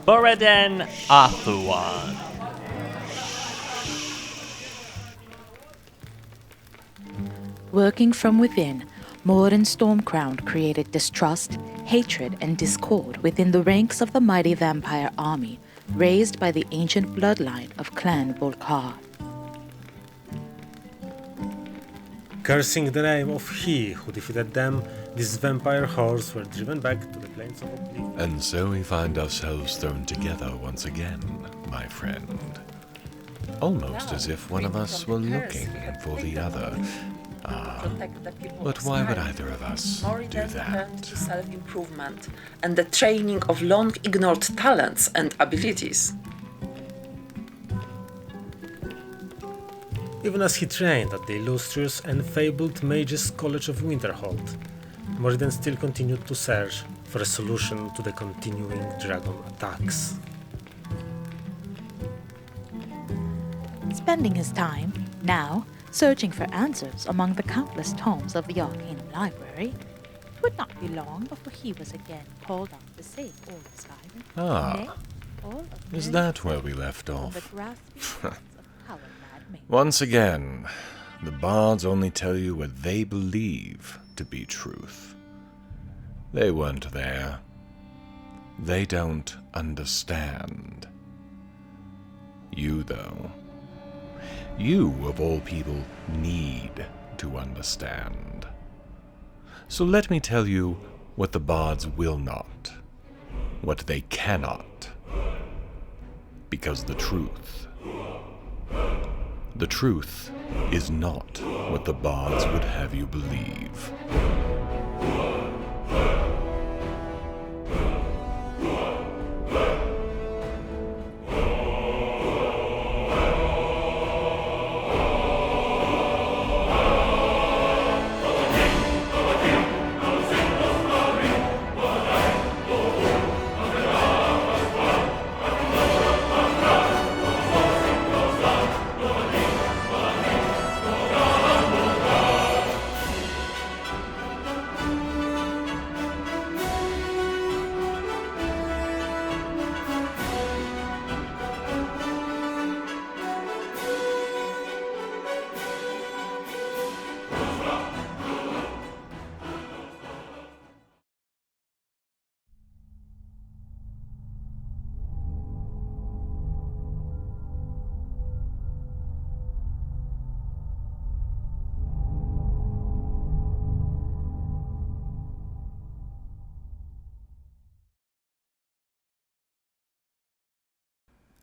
Moriden Athluan. Working from within, Moriden Stormcrown created distrust, hatred, and discord within the ranks of the mighty vampire army raised by the ancient bloodline of Clan Volkar. Cursing the name of he who defeated them, these vampire hordes were driven back to the plains of oblivion. And so we find ourselves thrown together once again, my friend. Almost as if one of us were looking for the other. But why would either of us do that? To self-improvement and the training of long-ignored talents and abilities. Even as he trained at the illustrious and fabled Mages' College of Winterhold, Moriden still continued to search for a solution to the continuing dragon attacks. Spending his time, now, searching for answers among the countless tomes of the Arcanum Library, it would not be long before he was again called on to save all of Skyrim. Nay, all of Is the that where we left the off? grasping hands of power-mad maidens. Once again, the bards only tell you what they believe to be truth. They weren't there. They don't understand. You, though. You, of all people, need to understand. So let me tell you what the bards will not, what they cannot. Because the truth is not what the bards would have you believe.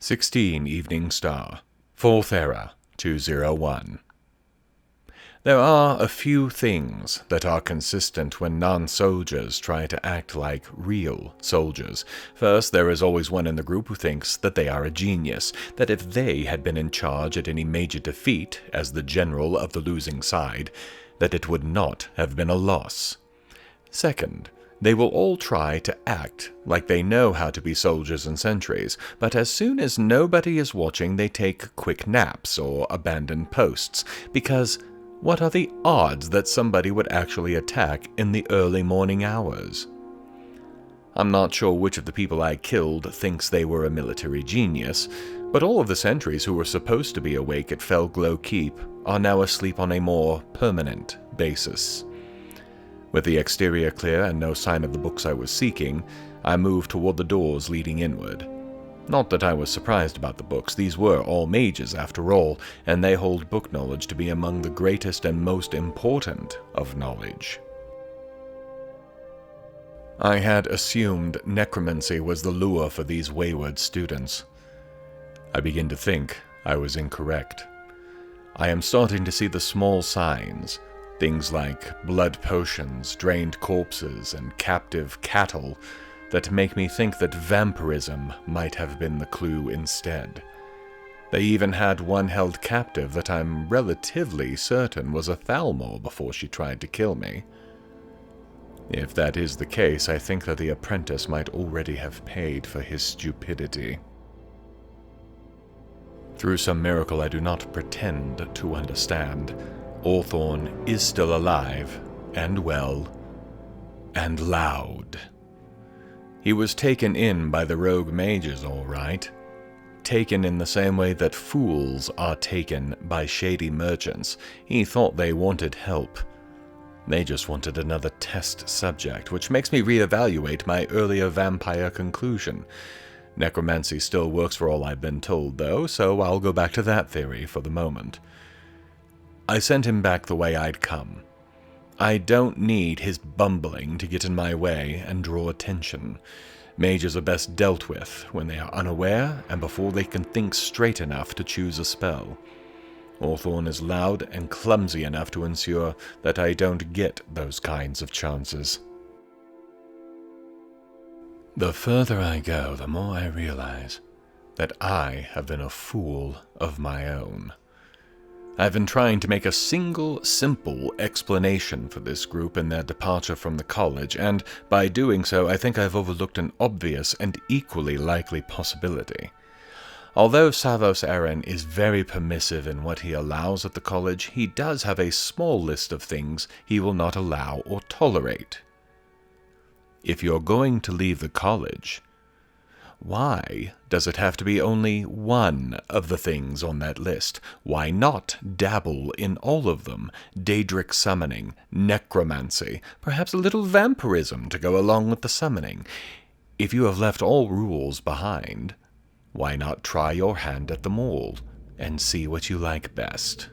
"16 Evening Star, 4th Era, 201. There are a few things that are consistent when non-soldiers try to act like real soldiers. First, there is always one in the group who thinks that they are a genius, that if they had been in charge at any major defeat as the general of the losing side, that it would not have been a loss. Second, they will all try to act like they know how to be soldiers and sentries, but as soon as nobody is watching, they take quick naps or abandon posts, because what are the odds that somebody would actually attack in the early morning hours? I'm not sure which of the people I killed thinks they were a military genius, but all of the sentries who were supposed to be awake at Felglow Keep are now asleep on a more permanent basis. With the exterior clear and no sign of the books I was seeking, I moved toward the doors leading inward. Not that I was surprised about the books, these were all mages after all, and they hold book knowledge to be among the greatest and most important of knowledge. I had assumed necromancy was the lure for these wayward students. I begin to think I was incorrect. I am starting to see the small signs, things like blood potions, drained corpses, and captive cattle, that make me think that vampirism might have been the clue instead. They even had one held captive that I'm relatively certain was a Thalmor before she tried to kill me. If that is the case, I think that the apprentice might already have paid for his stupidity. Through some miracle I do not pretend to understand, Orthorn is still alive, and well, and loud. He was taken in by the rogue mages, all right. Taken in the same way that fools are taken by shady merchants. He thought they wanted help. They just wanted another test subject, which makes me reevaluate my earlier vampire conclusion. Necromancy still works for all I've been told, though, so I'll go back to that theory for the moment. I sent him back the way I'd come. I don't need his bumbling to get in my way and draw attention. Mages are best dealt with when they are unaware and before they can think straight enough to choose a spell. Hawthorne is loud and clumsy enough to ensure that I don't get those kinds of chances. The further I go, the more I realize that I have been a fool of my own. I've been trying to make a single, simple explanation for this group and their departure from the college, and by doing so, I think I've overlooked an obvious and equally likely possibility. Although Savos Aren is very permissive in what he allows at the college, he does have a small list of things he will not allow or tolerate. If you're going to leave the college, why does it have to be only one of the things on that list? Why not dabble in all of them? Daedric summoning, necromancy, perhaps a little vampirism to go along with the summoning. If you have left all rules behind, why not try your hand at them all and see what you like best?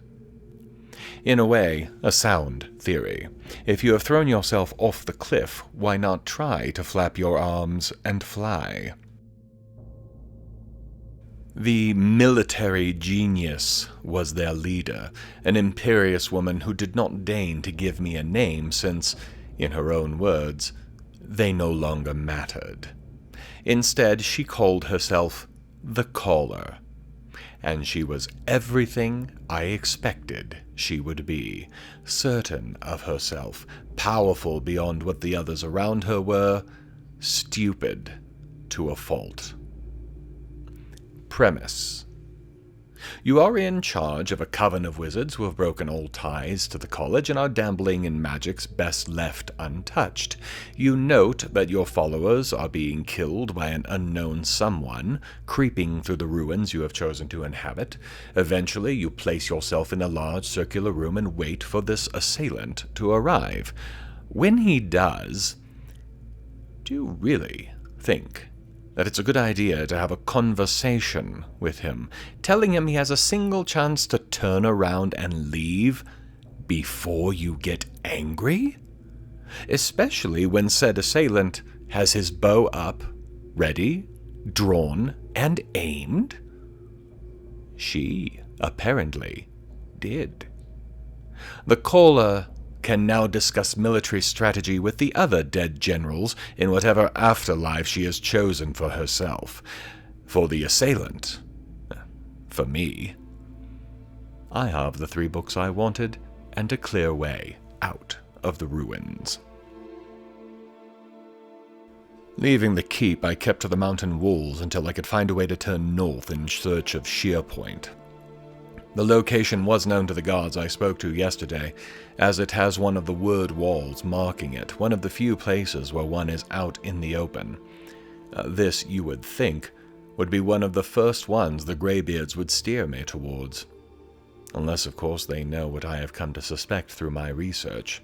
In a way, a sound theory. If you have thrown yourself off the cliff, why not try to flap your arms and fly? The military genius was their leader, an imperious woman who did not deign to give me a name since, in her own words, they no longer mattered. Instead, she called herself the Caller, and she was everything I expected she would be, certain of herself, powerful beyond what the others around her were, stupid to a fault. Premise. You are in charge of a coven of wizards who have broken all ties to the college and are dabbling in magics best left untouched. You note that your followers are being killed by an unknown someone, creeping through the ruins you have chosen to inhabit. Eventually, you place yourself in a large circular room and wait for this assailant to arrive. When he does, do you really think that it's a good idea to have a conversation with him, telling him he has a single chance to turn around and leave before you get angry? Especially when said assailant has his bow up, ready, drawn, and aimed? She, apparently, did. The Caller can now discuss military strategy with the other dead generals in whatever afterlife she has chosen for herself. For the assailant, for me, I have the 3 books I wanted and a clear way out of the ruins. Leaving the keep, I kept to the mountain walls until I could find a way to turn north in search of Sheer Point. The location was known to the guards I spoke to yesterday, as it has one of the word walls marking it, one of the few places where one is out in the open. This, you would think, would be one of the first ones the Greybeards would steer me towards. Unless, of course, they know what I have come to suspect through my research.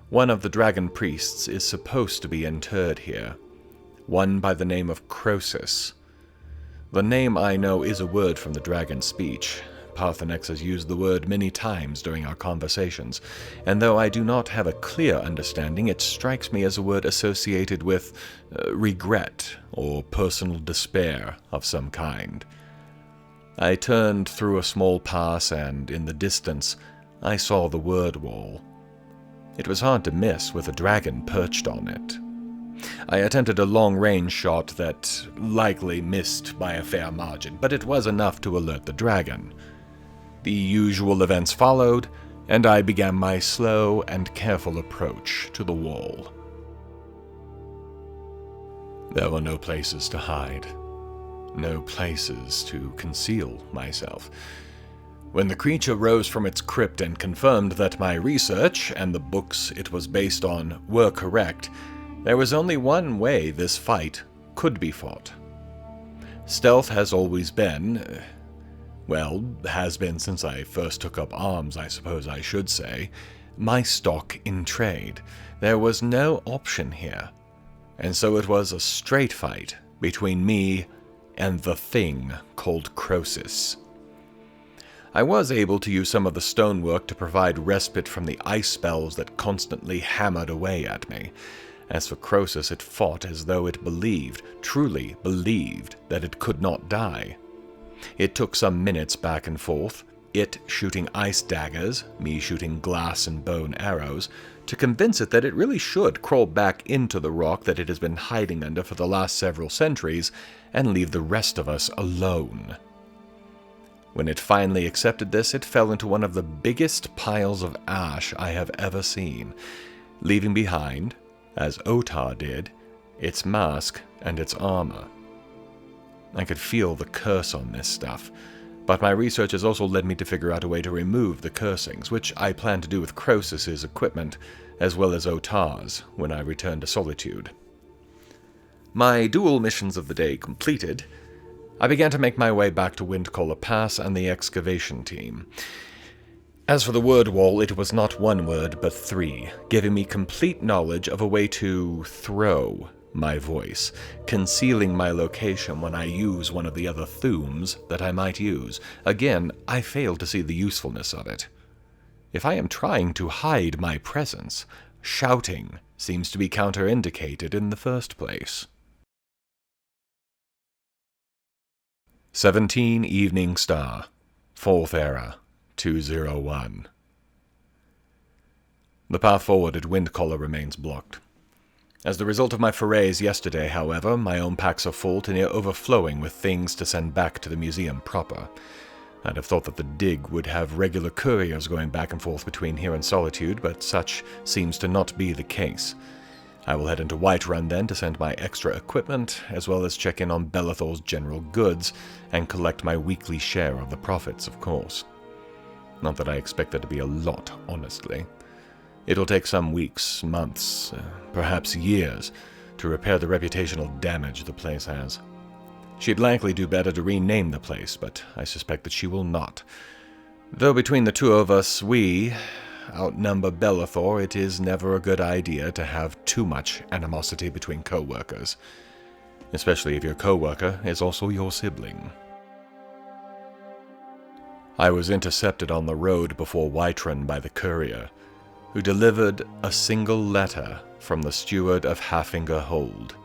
One of the dragon priests is supposed to be interred here, one by the name of Croesus. The name, I know, is a word from the dragon speech. Parthenex has used the word many times during our conversations, and though I do not have a clear understanding, it strikes me as a word associated with regret or personal despair of some kind. I turned through a small pass, and in the distance, I saw the word wall. It was hard to miss with a dragon perched on it. I attempted a long-range shot that likely missed by a fair margin, but it was enough to alert the dragon. The usual events followed, and I began my slow and careful approach to the wall. There were no places to hide, no places to conceal myself. When the creature rose from its crypt and confirmed that my research and the books it was based on were correct, There was only one way this fight could be fought. Stealth has always been, has been since I first took up arms, I suppose I should say, my stock in trade. There was no option here, and so it was a straight fight between me and the thing called Croesus. I was able to use some of the stonework to provide respite from the ice spells that constantly hammered away at me. As for Croesus, it fought as though it believed, truly believed, that it could not die. It took some minutes back and forth, it shooting ice daggers, me shooting glass and bone arrows, to convince it that it really should crawl back into the rock that it has been hiding under for the last several centuries and leave the rest of us alone. When it finally accepted this, it fell into one of the biggest piles of ash I have ever seen, leaving behind, as Otar did, its mask and its armor. I could feel the curse on this stuff, but my research has also led me to figure out a way to remove the cursings, which I plan to do with Croesus's equipment, as well as Otar's, when I return to Solitude. My dual missions of the day completed, I began to make my way back to Windcaller Pass and the excavation team. As for the word wall, it was not one word, but 3, giving me complete knowledge of a way to throw my voice, concealing my location when I use one of the other thumes that I might use. Again, I failed to see the usefulness of it. If I am trying to hide my presence, shouting seems to be counterindicated in the first place. 17 Evening Star, 4th Era, 201. The path forward at Windcaller remains blocked. As the result of my forays yesterday, however, my own packs are full to near overflowing with things to send back to the museum proper. I'd have thought that the dig would have regular couriers going back and forth between here and Solitude, but such seems to not be the case. I will head into Whiterun then to send my extra equipment, as well as check in on Belethor's general goods, and collect my weekly share of the profits, of course. Not that I expect there to be a lot, honestly. It'll take some weeks, months, perhaps years, to repair the reputational damage the place has. She'd likely do better to rename the place, but I suspect that she will not. Though between the two of us, we outnumber Belethor, it is never a good idea to have too much animosity between co-workers, especially if your co-worker is also your sibling. I was intercepted on the road before Whiterun by the courier, who delivered a single letter from the steward of Halfinger Hold,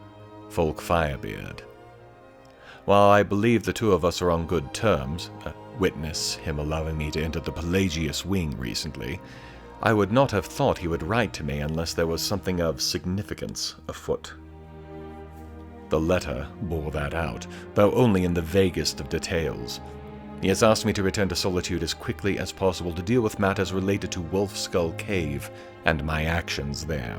Falk Firebeard. While I believe the two of us are on good terms, witness him allowing me to enter the Pelagius wing recently, I would not have thought he would write to me unless there was something of significance afoot. The letter bore that out, though only in the vaguest of details. He has asked me to return to Solitude as quickly as possible to deal with matters related to Wolf Skull Cave and my actions there.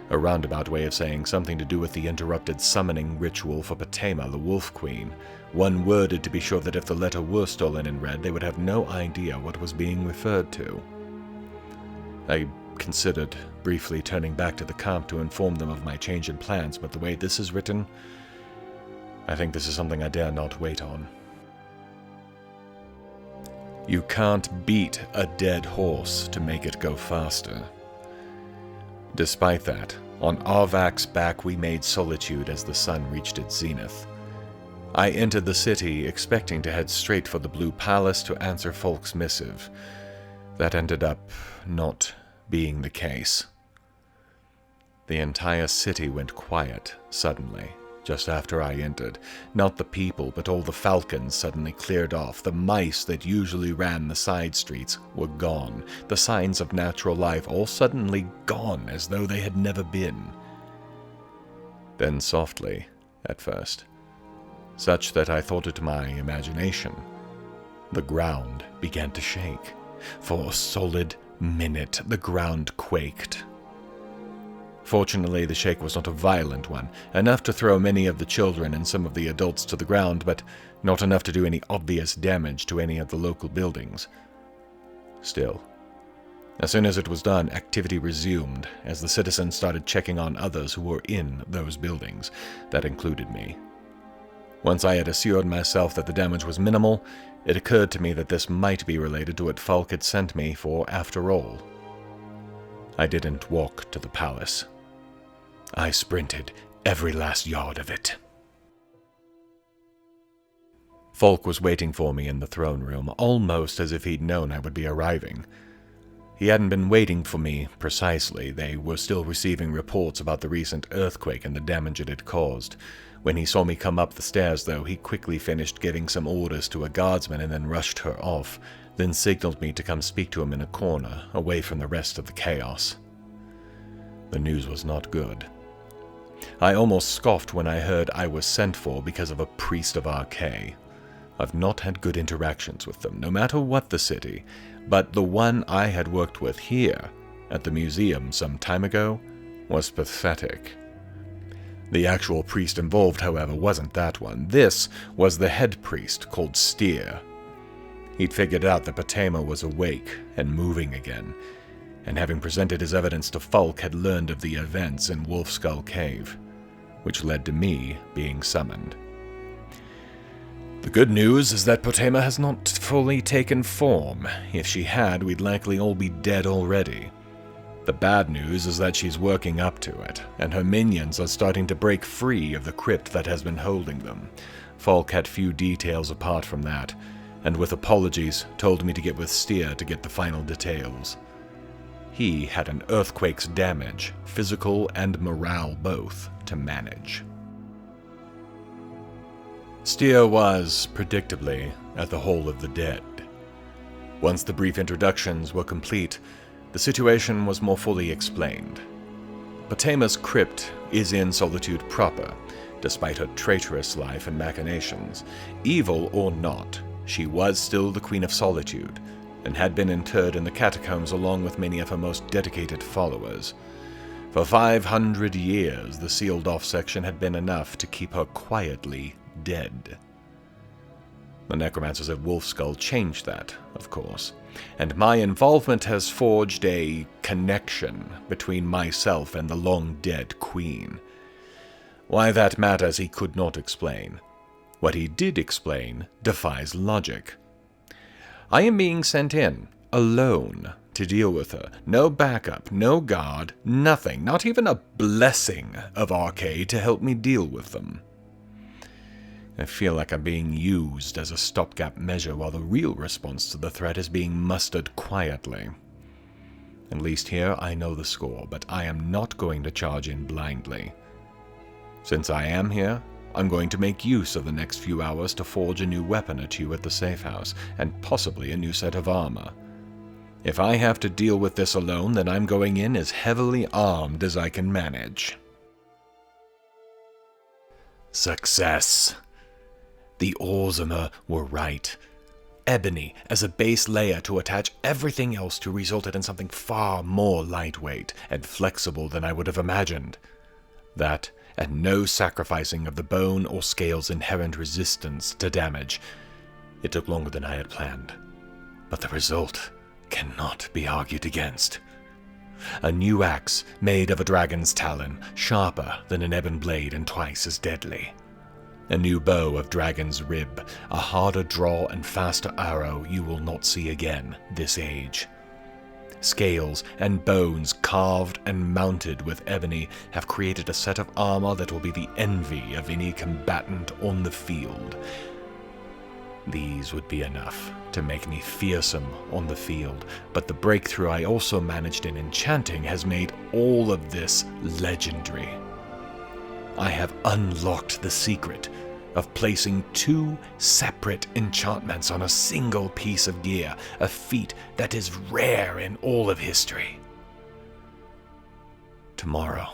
A roundabout way of saying something to do with the interrupted summoning ritual for Patema, the Wolf Queen, one worded to be sure that if the letter were stolen and read, they would have no idea what was being referred to. I considered briefly turning back to the camp to inform them of my change in plans, but the way this is written, I think this is something I dare not wait on. You can't beat a dead horse to make it go faster. Despite that, on Arvak's back we made Solitude as the sun reached its zenith. I entered the city expecting to head straight for the Blue Palace to answer Falk's missive. That ended up not being the case. The entire city went quiet suddenly. Just after I entered, not the people, but all the falcons suddenly cleared off. The mice that usually ran the side streets were gone. The signs of natural life all suddenly gone, as though they had never been. Then softly, at first, such that I thought it my imagination, the ground began to shake. For a solid minute, the ground quaked. Fortunately, the shake was not a violent one, enough to throw many of the children and some of the adults to the ground, but not enough to do any obvious damage to any of the local buildings. Still, As soon as it was done, activity resumed, as the citizens started checking on others who were in those buildings. That included me. Once I had assured myself that the damage was minimal, it occurred to me that this might be related to what Falk had sent me for after all. I didn't walk to the palace. I sprinted every last yard of it. Falk was waiting for me in the throne room, almost as if he'd known I would be arriving. He hadn't been waiting for me precisely. They were still receiving reports about the recent earthquake and the damage it had caused. When he saw me come up the stairs, though, he quickly finished giving some orders to a guardsman and then rushed her off, then signaled me to come speak to him in a corner, away from the rest of the chaos. The news was not good. I almost scoffed when I heard I was sent for because of a priest of Archay. I've not had good interactions with them, no matter what the city, but the one I had worked with here, at the museum some time ago, was pathetic. The actual priest involved, however, wasn't that one. This was the head priest, called Steer. He'd figured out that Potema was awake and moving again, and having presented his evidence to Falk, had learned of the events in Wolfskull Cave, which led to me being summoned. The good news is that Potema has not fully taken form. If she had, we'd likely all be dead already. The bad news is that she's working up to it, and her minions are starting to break free of the crypt that has been holding them. Falk had few details apart from that, and with apologies, told me to get with Steer to get the final details. He had an earthquake's damage, physical and morale both, to manage. Steer was, predictably, at the Hall of the Dead. Once the brief introductions were complete, the situation was more fully explained. Potema's crypt is in Solitude proper, despite her traitorous life and machinations. Evil or not, she was still the Queen of Solitude, and had been interred in the catacombs along with many of her most dedicated followers. For 500 years, the sealed-off section had been enough to keep her quietly dead. The necromancers at Wolfskull changed that, of course, and my involvement has forged a connection between myself and the long-dead queen. Why that matters he could not explain. What he did explain defies logic. I am being sent in, alone, to deal with her. No backup, no guard, nothing, not even a blessing of Archay to help me deal with them. I feel like I'm being used as a stopgap measure while the real response to the threat is being mustered quietly. At least here I know the score, but I am not going to charge in blindly. Since I am here, I'm going to make use of the next few hours to forge a new weapon or two at the safe house, and possibly a new set of armor. If I have to deal with this alone, then I'm going in as heavily armed as I can manage. Success. The Orzamer were right. Ebony as a base layer to attach everything else to resulted in something far more lightweight and flexible than I would have imagined. That, and no sacrificing of the bone or scale's inherent resistance to damage. It took longer than I had planned, but the result cannot be argued against. A new axe made of a dragon's talon, sharper than an ebon blade and twice as deadly. A new bow of dragon's rib, a harder draw and faster arrow you will not see again this age. Scales and bones carved and mounted with ebony have created a set of armor that will be the envy of any combatant on the field. These would be enough to make me fearsome on the field, but the breakthrough I also managed in enchanting has made all of this legendary. I have unlocked the secret of placing two separate enchantments on a single piece of gear, a feat that is rare in all of history. Tomorrow,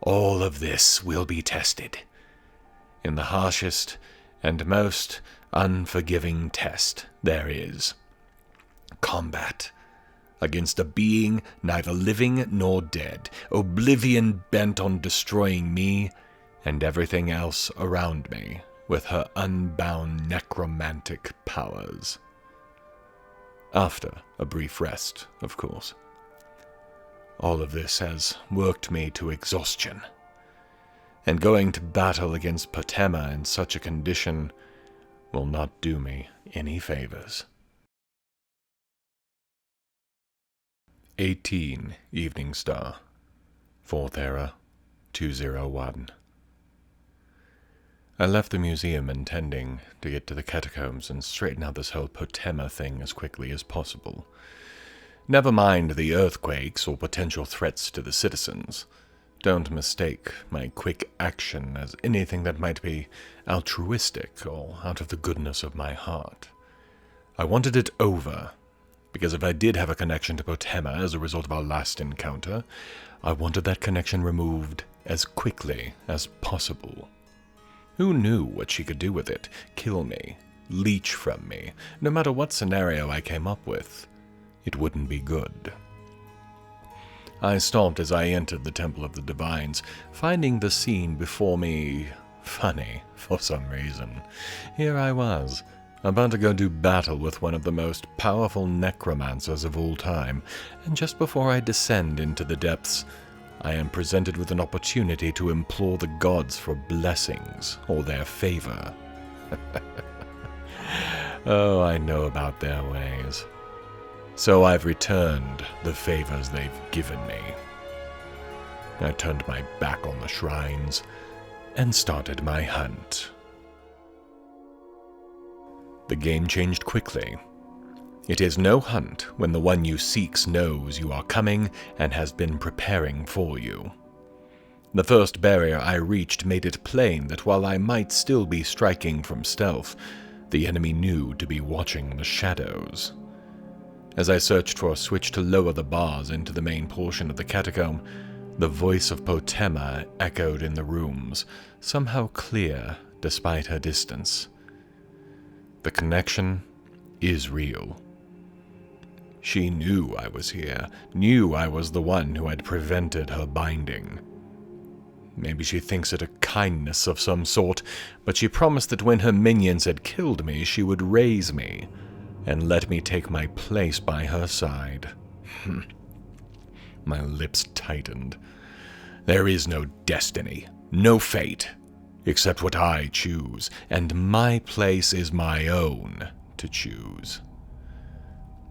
all of this will be tested in the harshest and most unforgiving test there is. Combat against a being neither living nor dead, oblivion bent on destroying me and everything else around me with her unbound necromantic powers. After a brief rest, of course. All of this has worked me to exhaustion, and going to battle against Potema in such a condition will not do me any favors. 18 Evening Star, 4th Era, 201. I left the museum intending to get to the catacombs and straighten out this whole Potema thing as quickly as possible. Never mind the earthquakes or potential threats to the citizens. Don't mistake my quick action as anything that might be altruistic or out of the goodness of my heart. I wanted it over, because if I did have a connection to Potema as a result of our last encounter, I wanted that connection removed as quickly as possible. Who knew what she could do with it? Kill me, leech from me. No matter what scenario I came up with, it wouldn't be good. I stopped as I entered the Temple of the Divines, finding the scene before me funny for some reason. Here I was, about to go do battle with one of the most powerful necromancers of all time, and just before I descend into the depths, I am presented with an opportunity to implore the gods for blessings or their favor. Oh, I know about their ways. So I've returned the favors they've given me. I turned my back on the shrines and started my hunt. The game changed quickly. It is no hunt when the one you seek knows you are coming and has been preparing for you. The first barrier I reached made it plain that while I might still be striking from stealth, the enemy knew to be watching the shadows. As I searched for a switch to lower the bars into the main portion of the catacomb, the voice of Potema echoed in the rooms, somehow clear despite her distance. The connection is real. She knew I was here, knew I was the one who had prevented her binding. Maybe she thinks it a kindness of some sort, but she promised that when her minions had killed me, she would raise me and let me take my place by her side. My lips tightened. There is no destiny, no fate, except what I choose, and my place is my own to choose.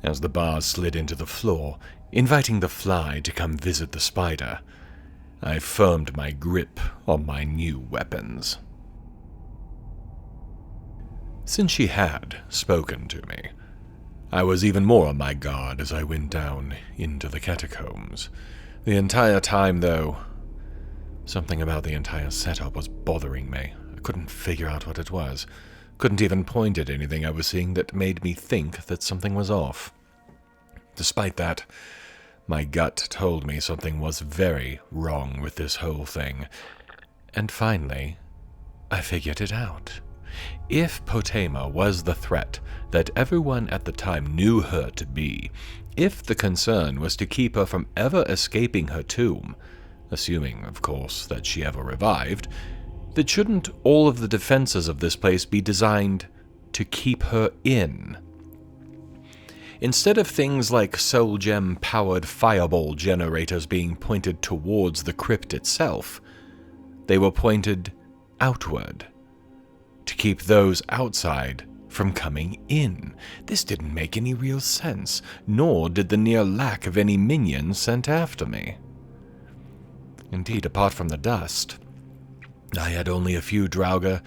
As the bars slid into the floor, inviting the fly to come visit the spider, I firmed my grip on my new weapons. Since she had spoken to me, I was even more on my guard as I went down into the catacombs. The entire time, though, something about the entire setup was bothering me. I couldn't figure out what it was. Couldn't even point at anything I was seeing that made me think that something was off. Despite that, my gut told me something was very wrong with this whole thing. And finally, I figured it out. If Potema was the threat that everyone at the time knew her to be, if the concern was to keep her from ever escaping her tomb, assuming, of course, that she ever revived, then shouldn't all of the defenses of this place be designed to keep her in? Instead of things like soul gem-powered fireball generators being pointed towards the crypt itself, they were pointed outward, to keep those outside from coming in. This didn't make any real sense, nor did the near lack of any minions sent after me. Indeed, apart from the dust, I had only a few Draugr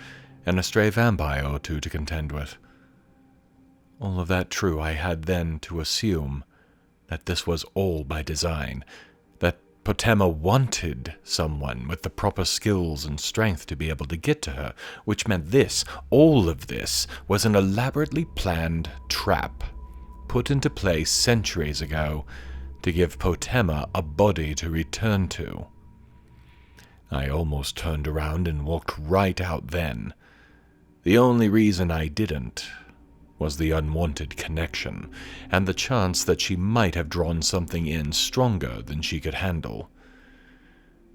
and a stray vampire or two to contend with. All of that true, I had then to assume that this was all by design, that Potema wanted someone with the proper skills and strength to be able to get to her, which meant this, all of this, was an elaborately planned trap, put into place centuries ago to give Potema a body to return to. I almost turned around and walked right out then. The only reason I didn't was the unwanted connection, and the chance that she might have drawn something in stronger than she could handle.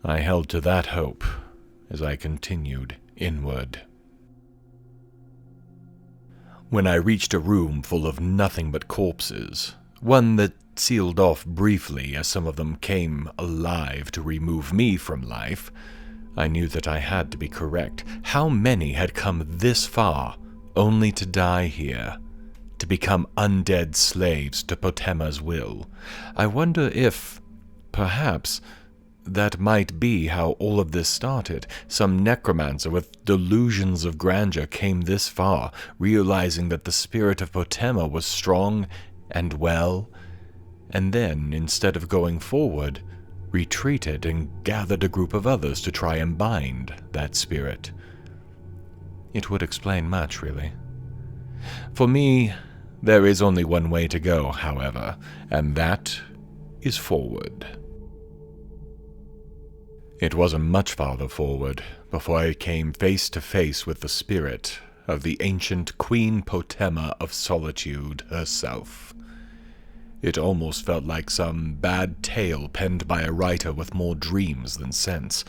I held to that hope as I continued inward. when I reached a room full of nothing but corpses, one that sealed off briefly as some of them came alive to remove me from life, I knew that I had to be correct. How many had come this far, only to die here, to become undead slaves to Potema's will? I wonder if, perhaps, that might be how all of this started. Some necromancer with delusions of grandeur came this far, realizing that the spirit of Potema was strong and well, and then, instead of going forward, retreated and gathered a group of others to try and bind that spirit. It would explain much, really. For me, there is only one way to go, however, and that is forward. It wasn't much farther forward before I came face to face with the spirit of the ancient Queen Potema of Solitude herself. It almost felt like some bad tale penned by a writer with more dreams than sense.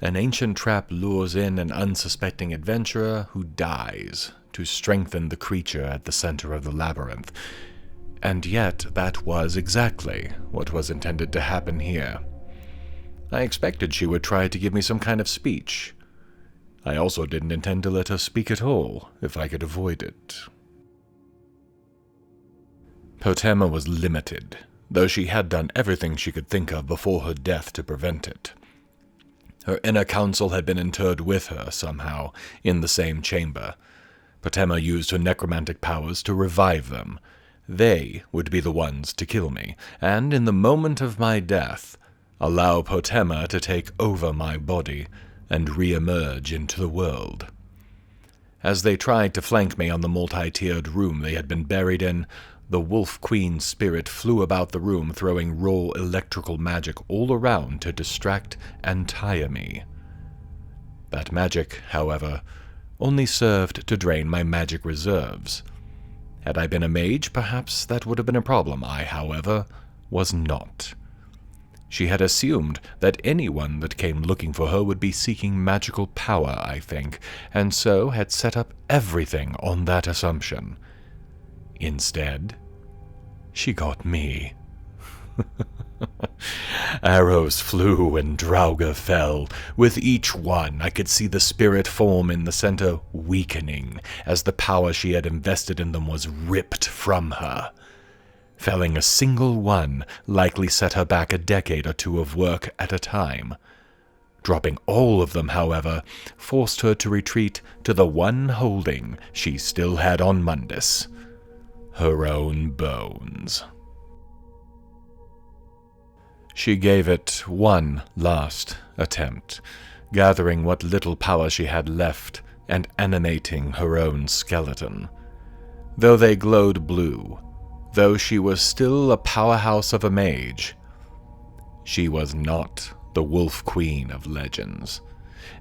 An ancient trap lures in an unsuspecting adventurer who dies to strengthen the creature at the center of the labyrinth. And yet that was exactly what was intended to happen here. I expected she would try to give me some kind of speech. I also didn't intend to let her speak at all, if I could avoid it. Potema was limited, though she had done everything she could think of before her death to prevent it. Her inner council had been interred with her, somehow, in the same chamber. Potema used her necromantic powers to revive them. They would be the ones to kill me, and in the moment of my death, allow Potema to take over my body and re-emerge into the world. As they tried to flank me on the multi-tiered room they had been buried in, the Wolf Queen spirit flew about the room, throwing raw electrical magic all around to distract and tire me. That magic, however, only served to drain my magic reserves. Had I been a mage, perhaps that would have been a problem. I, however, was not. She had assumed that anyone that came looking for her would be seeking magical power, I think, and so had set up everything on that assumption. Instead, she got me. Arrows flew and Draugr fell. With each one, I could see the spirit form in the center weakening, as the power she had invested in them was ripped from her. Felling a single one likely set her back a decade or two of work at a time. Dropping all of them, however, forced her to retreat to the one holding she still had on Mundus: her own bones. She gave it one last attempt, gathering what little power she had left and animating her own skeleton. Though they glowed blue, though she was still a powerhouse of a mage, she was not the Wolf Queen of legends,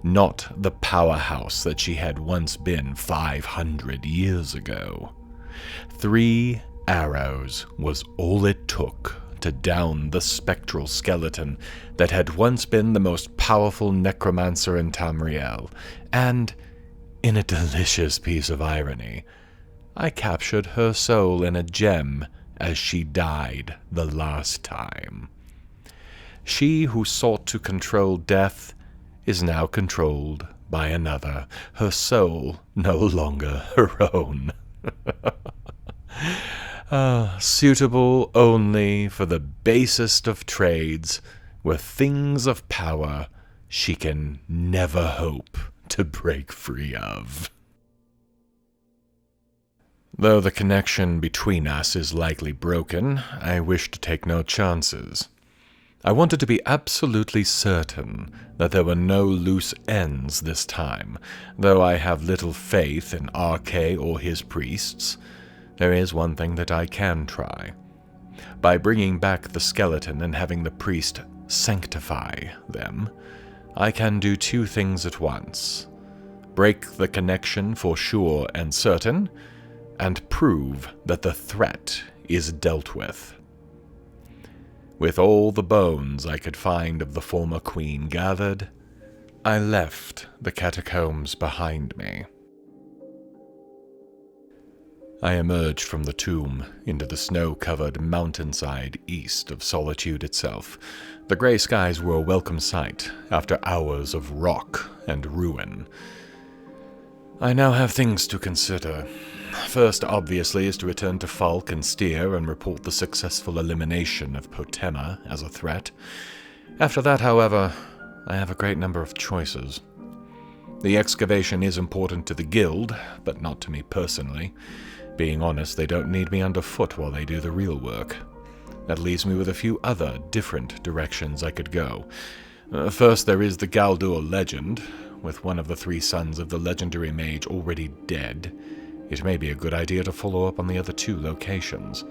not the powerhouse that she had once been 500 years ago. 3 arrows was all it took to down the spectral skeleton that had once been the most powerful necromancer in Tamriel, and, in a delicious piece of irony, I captured her soul in a gem as she died the last time. She who sought to control death is now controlled by another, her soul no longer her own. Suitable only for the basest of trades, with things of power she can never hope to break free of. Though the connection between us is likely broken, I wish to take no chances. I wanted to be absolutely certain that there were no loose ends this time. Though I have little faith in RK or his priests, there is one thing that I can try. By bringing back the skeleton and having the priest sanctify them, I can do 2 things at once: break the connection for sure and certain, and prove that the threat is dealt with. With all the bones I could find of the former queen gathered, I left the catacombs behind me. I emerged from the tomb into the snow-covered mountainside east of Solitude itself. The grey skies were a welcome sight after hours of rock and ruin. I now have things to consider. First, obviously, is to return to Falk and Steer and report the successful elimination of Potema as a threat. After that, however, I have a great number of choices. The excavation is important to the guild, but not to me personally. Being honest, they don't need me underfoot while they do the real work. That leaves me with a few other different directions I could go. First, there is the Galdur legend. With one of the 3 sons of the legendary mage already dead, it may be a good idea to follow up on the other 2 locations.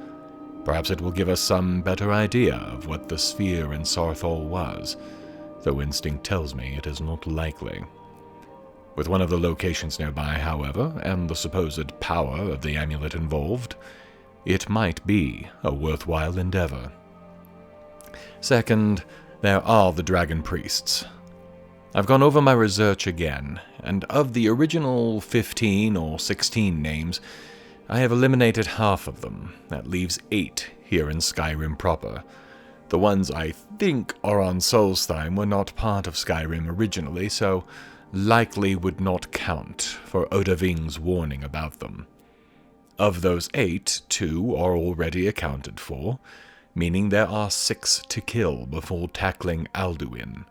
Perhaps it will give us some better idea of what the sphere in Sarthal was, though instinct tells me it is not likely. With one of the locations nearby, however, and the supposed power of the amulet involved, it might be a worthwhile endeavor. Second, there are the dragon priests. I've gone over my research again, and of the original 15 or 16 names, I have eliminated half of them. That leaves 8 here in Skyrim proper. The ones I think are on Solstheim were not part of Skyrim originally, so likely would not count for Odahving's warning about them. Of those 8, 2 are already accounted for, meaning there are 6 to kill before tackling Alduin.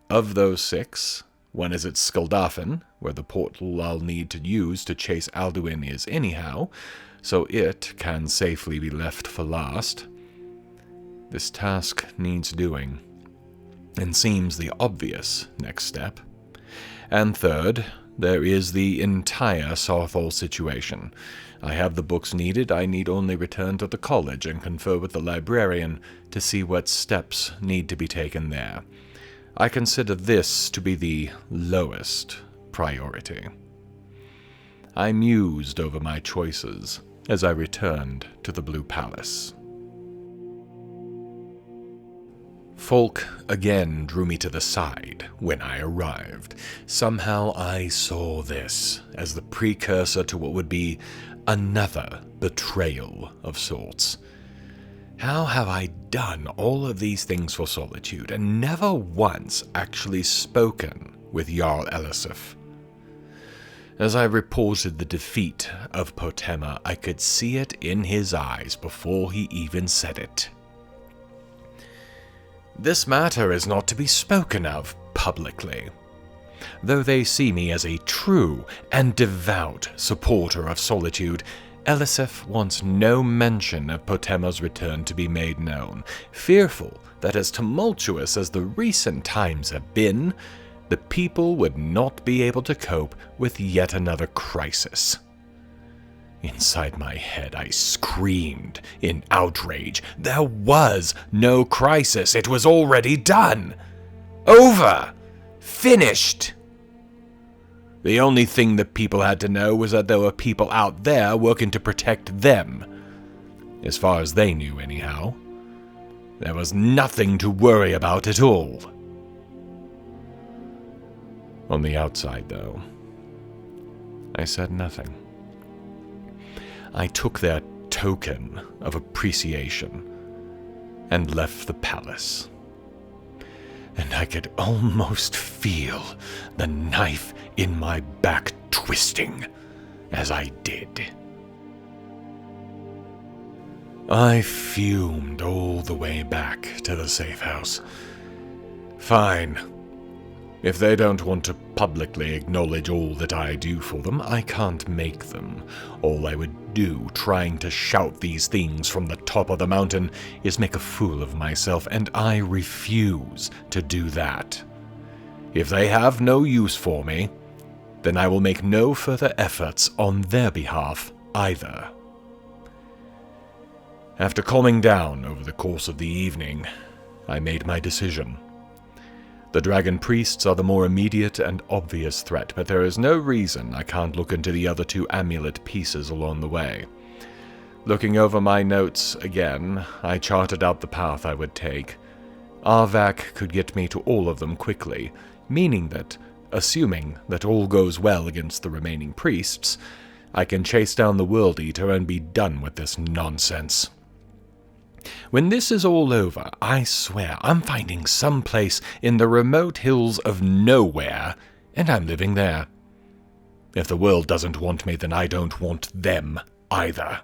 Of those 6, one is at Skuldafn, where the portal I'll need to use to chase Alduin is anyhow, so it can safely be left for last. This task needs doing, and seems the obvious next step. And third, there is the entire Sarthal situation. I have the books needed, I need only return to the college and confer with the librarian to see what steps need to be taken there. I consider this to be the lowest priority. I mused over my choices as I returned to the Blue Palace. Falk again drew me to the side when I arrived. Somehow I saw this as the precursor to what would be another betrayal of sorts. How have I done all of these things for Solitude and never once actually spoken with Jarl Elisif? As I reported the defeat of Potema, I could see it in his eyes before he even said it. This matter is not to be spoken of publicly. Though they see me as a true and devout supporter of Solitude, Elisif wants no mention of Potema's return to be made known, fearful that as tumultuous as the recent times have been, the people would not be able to cope with yet another crisis. Inside my head, I screamed in outrage. There was no crisis. It was already done. Over. Finished. The only thing that people had to know was that there were people out there working to protect them. As far as they knew, anyhow. There was nothing to worry about at all. On the outside, though, I said nothing. I took their token of appreciation and left the palace. And I could almost feel the knife in my back twisting as I did. I fumed all the way back to the safe house. Fine. If they don't want to publicly acknowledge all that I do for them, I can't make them. All I would do, trying to shout these things from the top of the mountain, is make a fool of myself, and I refuse to do that. If they have no use for me, then I will make no further efforts on their behalf either. After calming down over the course of the evening, I made my decision. The dragon priests are the more immediate and obvious threat, but there is no reason I can't look into the other 2 amulet pieces along the way. Looking over my notes again, I charted out the path I would take. Arvak could get me to all of them quickly, meaning that, assuming that all goes well against the remaining priests, I can chase down the World Eater and be done with this nonsense. When this is all over, I swear I'm finding some place in the remote hills of nowhere, and I'm living there. If the world doesn't want me, then I don't want them either.